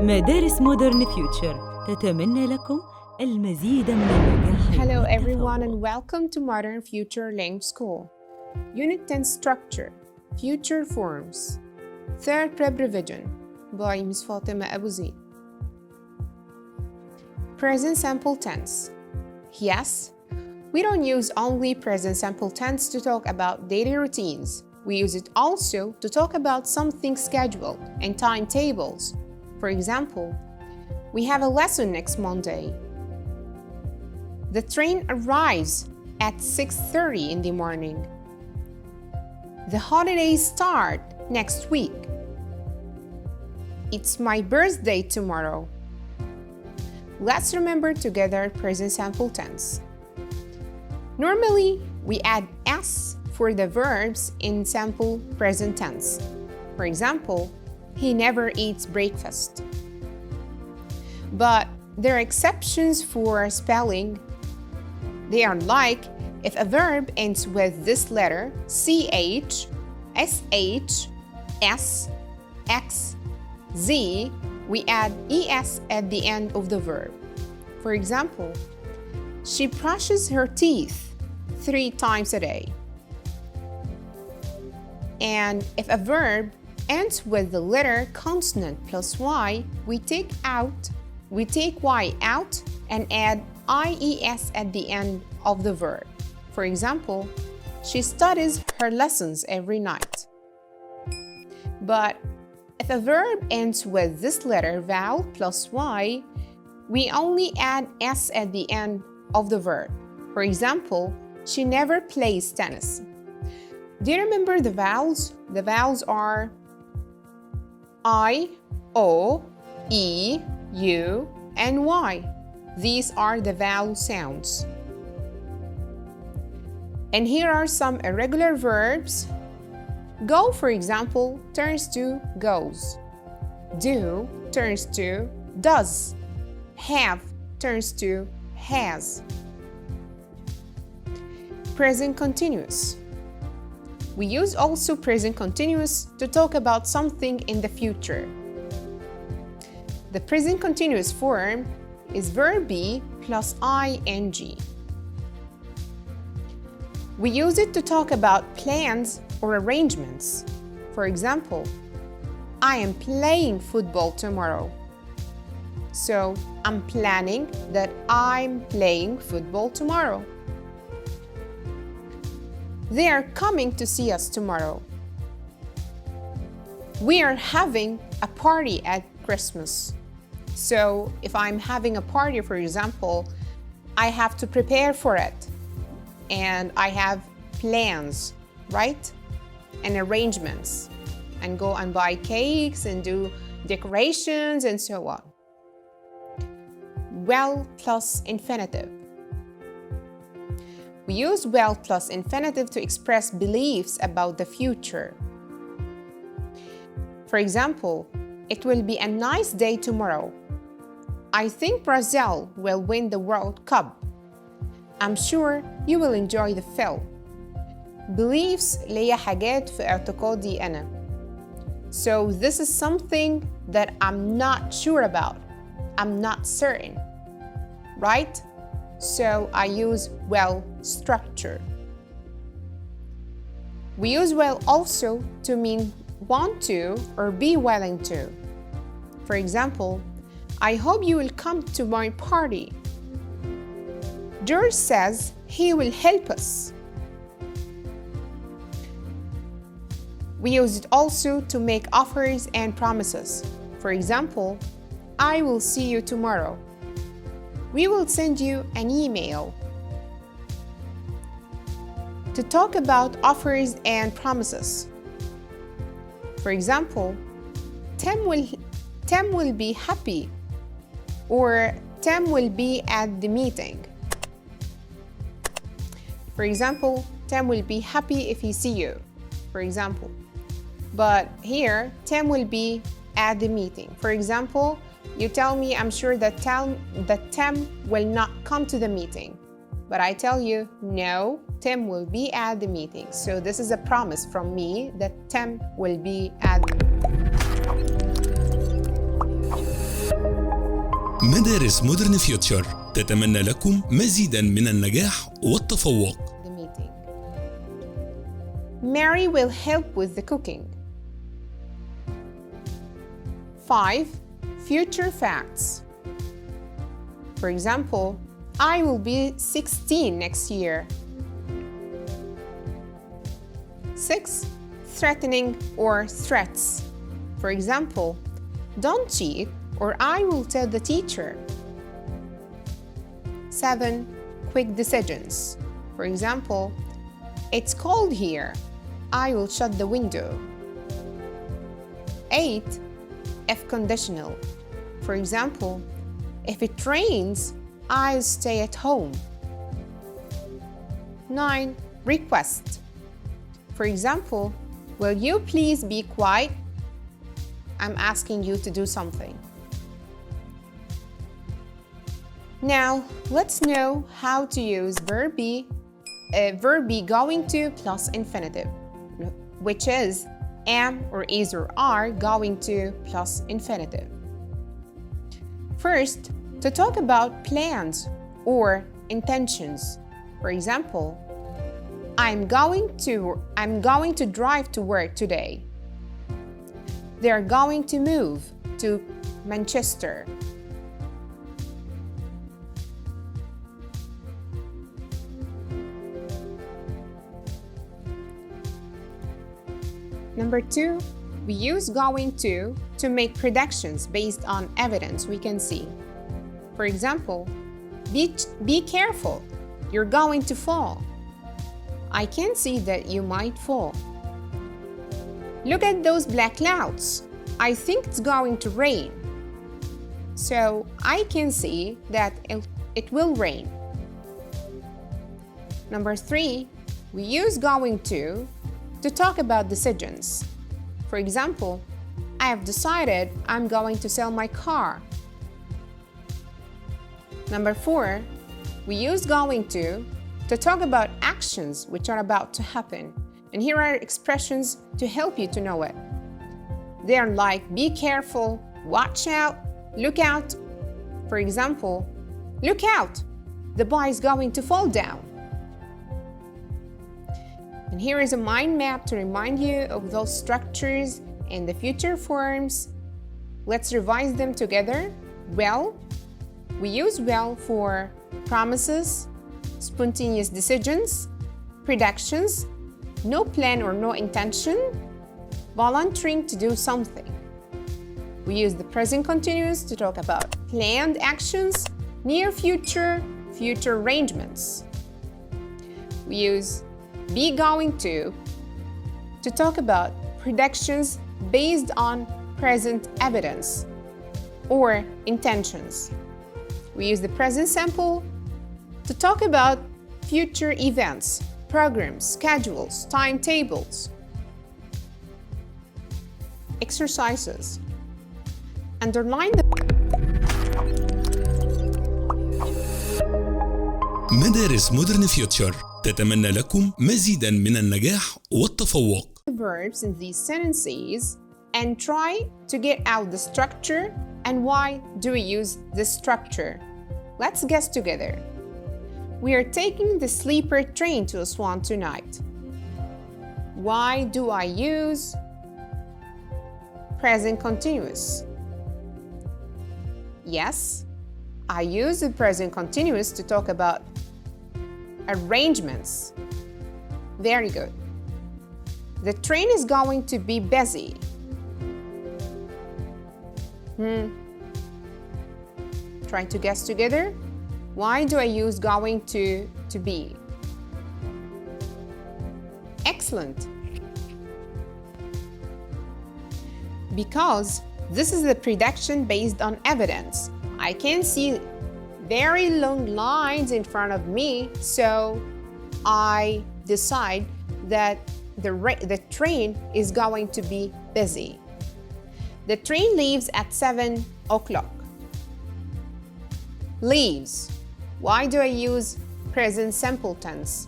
مدارس مودرن فيوتشر تتمنى لكم المزيد من النجاح. Hello everyone and welcome to Modern Future Language School. Unit 10 Structure, Future Forms, Third Prep Revision by Ms. Fatemah Abozaid. Present Simple Tense. Yes, we don't use only present simple tense to talk about daily routines. We use it also to talk about something scheduled and timetables. For example, we have a lesson next Monday. The train arrives at 6:30 in the morning. The holidays start next week. It's my birthday tomorrow. Let's remember together present simple tense. Normally, we add s for the verbs in simple present tense. For example, he never eats breakfast. But there are exceptions for spelling. They are like if a verb ends with this letter ch, sh, s, x, z, we add es at the end of the verb. For example, she brushes her teeth 3 times a day. And if a verb ends with the letter consonant plus y, we take y out and add ies at the end of the verb. For example, she studies her lessons every night. But if a verb ends with this letter vowel plus y, we only add s at the end of the verb. For example, she never plays tennis. Do you remember the vowels? The vowels are I, O, E, U, and Y. These are the vowel sounds. And here are some irregular verbs. Go, for example, turns to goes. Do turns to does. Have turns to has. Present continuous. We use also present continuous to talk about something in the future. The present continuous form is verb be plus ing. We use it to talk about plans or arrangements. For example, I am playing football tomorrow. So I'm planning that I'm playing football tomorrow. They are coming to see us tomorrow. We are having a party at Christmas. So if I'm having a party, for example, I have to prepare for it. And I have plans, right? And arrangements. And go and buy cakes and do decorations and so on. Well plus infinitive. We use well plus infinitive to express beliefs about the future. For example, it will be a nice day tomorrow. I think Brazil will win the World Cup. I'm sure you will enjoy the film. Beliefs ليا حاجات في اعتقادي أنا. So this is something that I'm not sure about. I'm not certain, right? So I use well structure. We use well also to mean want to or be willing to. For example, I hope you will come to my party. George says he will help us. We use it also to make offers and promises. For example, I will see you tomorrow. We will send you an email. To talk about offers and promises. For example, Tim will be happy, or Tim will be at the meeting. For example, Tim will be happy if he see you, for example. But here, Tim will be at the meeting. For example, you tell me I'm sure that Tim will not come to the meeting. But I tell you, no, Tim will be at the meeting. So this is a promise from me that Tim will be at the meeting. مدارس مودرن فيوتشر تتمنى لكم مزيداً من النجاح والتفوق. The meeting. Mary will help with the cooking. 5. Future facts. For example, I will be 16 next year. 6. Threatening or threats. For example, don't cheat or I will tell the teacher. 7. Quick decisions. For example, it's cold here. I will shut the window. 8. If conditional. For example, if it rains, I'll stay at home. 9. Request. For example, will you please be quiet? I'm asking you to do something. Now, let's know how to use verb be going to plus infinitive, which is am or is or are going to plus infinitive. First, to talk about plans or intentions. For example, I'm going to drive to work today. They're going to move to Manchester. Number 2, we use going to make predictions based on evidence we can see. For example, be careful, you're going to fall. I can see that you might fall. Look at those black clouds. I think it's going to rain. So I can see that it will rain. Number 3, we use going to talk about decisions. For example, I have decided I'm going to sell my car. Number 4, we use going to talk about actions which are about to happen. And here are expressions to help you to know it. They are like be careful, watch out, look out. For example, look out, the boy is going to fall down. And here is a mind map to remind you of those structures and the future forms. Let's revise them together. Well, we use well for promises, spontaneous decisions, predictions, no plan or no intention, volunteering to do something. We use the present continuous to talk about planned actions, near future, future arrangements. We use be going to talk about predictions based on present evidence or intentions. We use the present simple to talk about future events, programs, schedules, timetables. Exercises. Underline the مدارس مودرن فيوتشر تتمنى لكم مزيداً من النجاح والتفوق. verbs in these sentences and try to get out the structure and why do we use this structure. Let's guess together. We are taking the sleeper train to Aswan tonight. Why do I use present continuous? Yes, I use the present continuous to talk about arrangements. Very good. The train is going to be busy. Trying to guess together. Why do I use going to be? Excellent. Because this is the prediction based on evidence. I can see very long lines in front of me, so I decide that the train is going to be busy. The train leaves at 7 o'clock. Leaves. Why do I use present simple tense?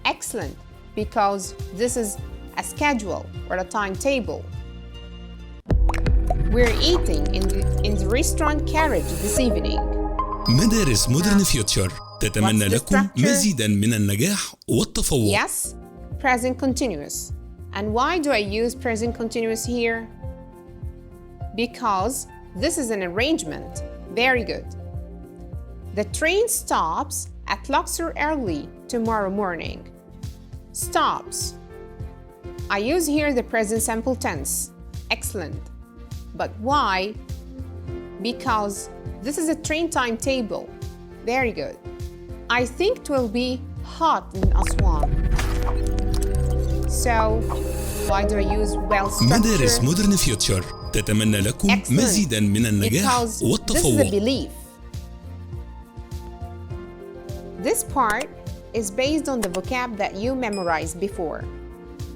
Excellent, because this is a schedule or a timetable. We're eating in the restaurant carriage this evening. مدارس مودرن فيوتشر تتمنى What's the لكم structure? مزيداً من النجاح والتفوق. Yes, present continuous. And why do I use present continuous here? Because this is an arrangement. Very good. The train stops at Luxor early tomorrow morning. Stops. I use here the present simple tense. Excellent. But why? Because this is a train timetable. Very good. I think it will be hot in Aswan. So, why do I use well مدارس structured? مودرن فيوتشر تتمنى لكم Excellent. مزيداً من النجاح Because this is a والتفوق. belief. This part is based on the vocab that you memorized before.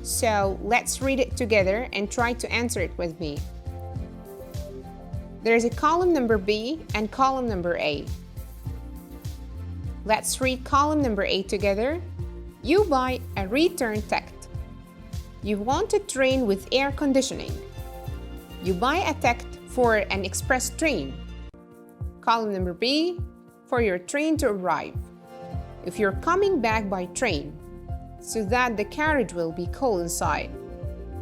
So let's read it together and try to answer it with me. There's a column number B and column number A. Let's read column number A together. You buy a return ticket. You want a train with air conditioning. You buy a ticket for an express train. Column number B, for your train to arrive. If you're coming back by train, so that the carriage will be cold inside.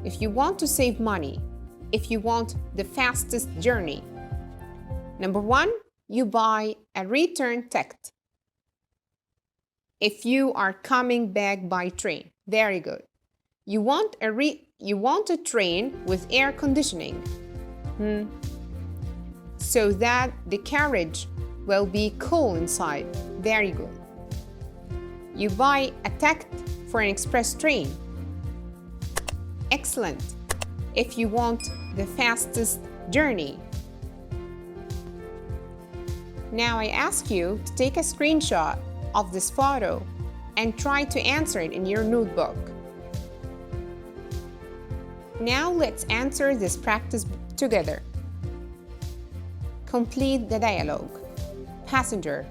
If you want to save money. If you want the fastest journey. Number 1, you buy a return ticket. If you are coming back by train. Very good. You want a train with air conditioning. So that the carriage will be cool inside. Very good. You buy a ticket for an express train. Excellent. If you want the fastest journey. Now I ask you to take a screenshot of this photo and try to answer it in your notebook. Now let's answer this practice together. Complete the dialogue. Passenger: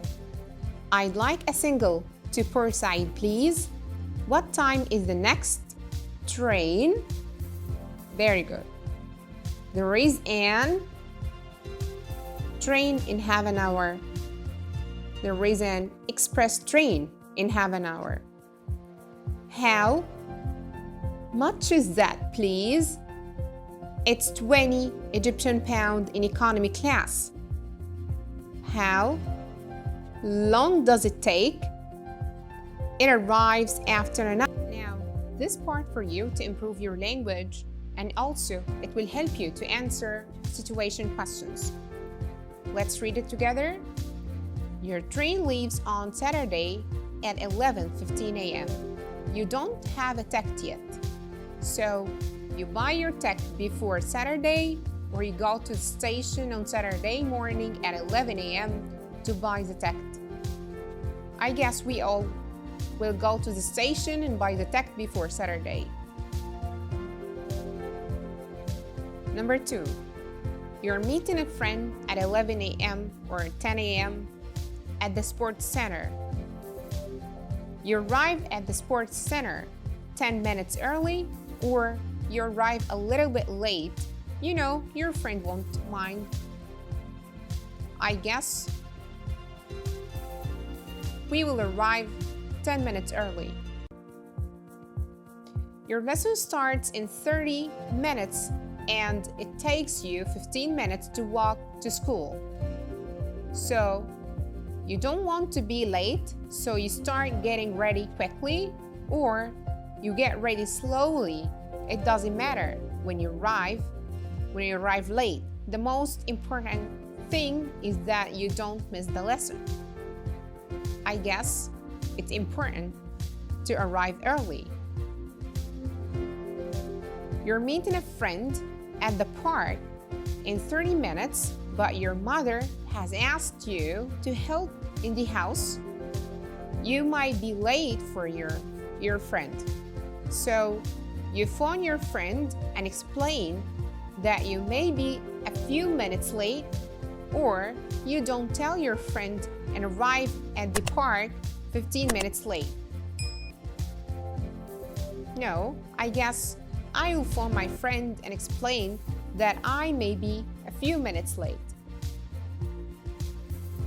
I'd like a single to Port-Said, please. What time is the next train? Very good. There is an train in half an hour. There is an express train in half an hour. How much is that, please? It's 20 Egyptian pound in economy class. How long does it take? It arrives after an hour. Now, this part for you to improve your language, and also it will help you to answer situation questions. Let's read it together. Your train leaves on Saturday at 11:15 a.m. You don't have a ticket yet. So, you buy your ticket before Saturday, or you go to the station on Saturday morning at 11 a.m. to buy the ticket. I guess we all will go to the station and buy the ticket before Saturday. Number 2, you're meeting a friend at 11 a.m. or 10 a.m. at the sports center. You arrive at the sports center 10 minutes early, or you arrive a little bit late. You know, your friend won't mind. I guess we will arrive 10 minutes early. Your lesson starts in 30 minutes and it takes you 15 minutes to walk to school. So, you don't want to be late, so you start getting ready quickly, or you get ready slowly. It doesn't matter when you arrive late. The most important thing is that you don't miss the lesson. I guess it's important to arrive early. You're meeting a friend at the park in 30 minutes, but your mother has asked you to help in the house. You might be late for your friend. So you phone your friend and explain that you may be a few minutes late, or you don't tell your friend and arrive at the park 15 minutes late. No, I guess I will phone my friend and explain that I may be a few minutes late.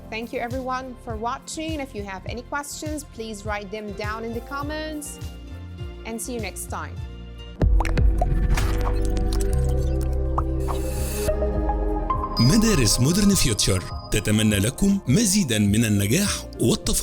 Thank you everyone for watching. If you have any questions, please write them down in the comments and see you next time. مدارس مودرن فيوتشر تتمنى لكم مزيداً من النجاح والتفوق.